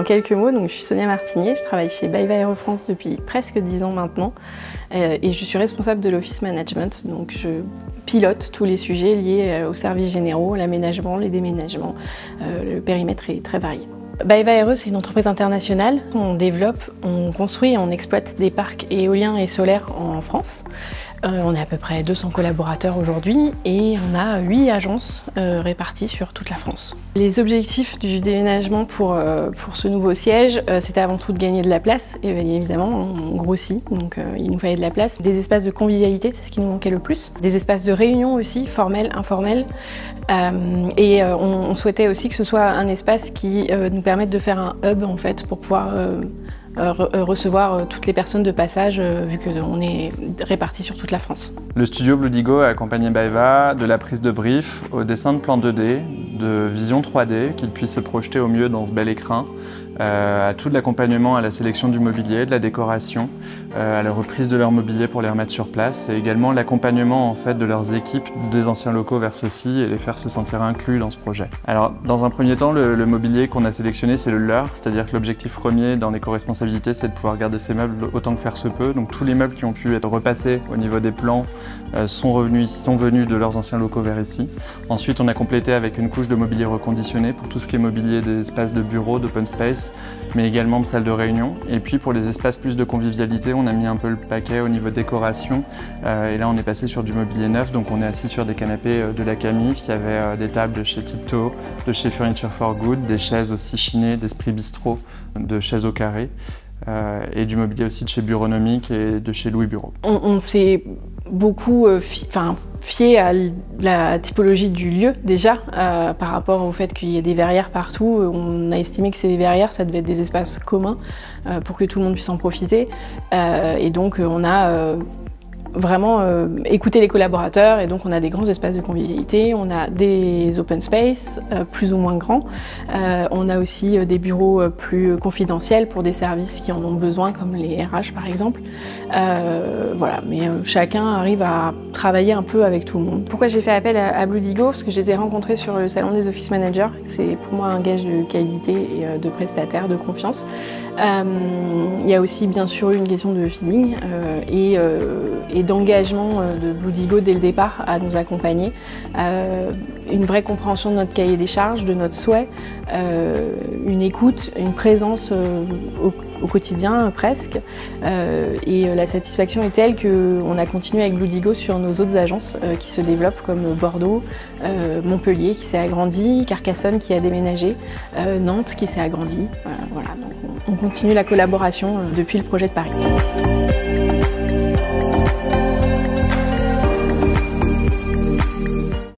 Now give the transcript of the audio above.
En quelques mots, donc, je suis Sonia Martinier, je travaille chez BayWa Aero France depuis presque 10 ans maintenant et je suis responsable de l'office management, donc je pilote tous les sujets liés aux services généraux, l'aménagement, les déménagements, le périmètre est très varié. BayWa Aero, c'est une entreprise internationale. On développe, on construit et on exploite des parcs éoliens et solaires en France. On est à peu près 200 collaborateurs aujourd'hui et on a 8 agences réparties sur toute la France. Les objectifs du déménagement pour ce nouveau siège, c'était avant tout de gagner de la place. Et bien évidemment, on grossit, donc il nous fallait de la place. Des espaces de convivialité, c'est ce qui nous manquait le plus. Des espaces de réunion aussi, formels, informels. On souhaitait aussi que ce soit un espace qui nous permette de faire un hub en fait pour pouvoir recevoir toutes les personnes de passage vu qu'on est répartis sur toute la France. Le studio Bluedigo a accompagné BayWa de la prise de brief au dessin de plans 2D, de vision 3D, qu'ils puissent se projeter au mieux dans ce bel écrin, à tout l'accompagnement à la sélection du mobilier, de la décoration, à la reprise de leur mobilier pour les remettre sur place et également l'accompagnement en fait de leurs équipes des anciens locaux vers ceux-ci et les faire se sentir inclus dans ce projet. Alors dans un premier temps, le mobilier qu'on a sélectionné c'est le leur, c'est-à-dire que l'objectif premier dans l'éco-responsabilité c'est de pouvoir garder ces meubles autant que faire se peut. Donc tous les meubles qui ont pu être repassés au niveau des plans sont venus de leurs anciens locaux vers ici. Ensuite on a complété avec une couche de mobilier reconditionné pour tout ce qui est mobilier des espaces de bureaux, d'open space, mais également de salles de réunion. Et puis pour les espaces plus de convivialité, on a mis un peu le paquet au niveau décoration. Et là on est passé sur du mobilier neuf, donc on est assis sur des canapés de la Camif. Il y avait des tables de chez Tiptoe, de chez Furniture for Good, des chaises aussi chinées, d'Esprit Bistrot, de chaises au carré. Et du mobilier aussi de chez Bureaunomique et de chez Louis Bureau. On s'est beaucoup fié à la typologie du lieu déjà, par rapport au fait qu'il y ait des verrières partout. On a estimé que ces verrières, ça devait être des espaces communs pour que tout le monde puisse en profiter. Et donc on a vraiment écouter les collaborateurs et donc on a des grands espaces de convivialité, on a des open space plus ou moins grands, on a aussi des bureaux plus confidentiels pour des services qui en ont besoin comme les RH par exemple. Voilà, mais chacun arrive à travailler un peu avec tout le monde. Pourquoi j'ai fait appel à Bluedigo? Parce que je les ai rencontrés sur le salon des office managers, c'est pour moi un gage de qualité et de prestataire, de confiance. Il y a aussi bien sûr une question de feeling et d'engagement de Bluedigo dès le départ à nous accompagner, une vraie compréhension de notre cahier des charges, de notre souhait, une écoute, une présence au quotidien presque, et la satisfaction est telle qu'on a continué avec Bluedigo sur nos autres agences qui se développent comme Bordeaux, Montpellier qui s'est agrandi, Carcassonne qui a déménagé, Nantes qui s'est agrandi, voilà, donc on continue la collaboration depuis le projet de Paris.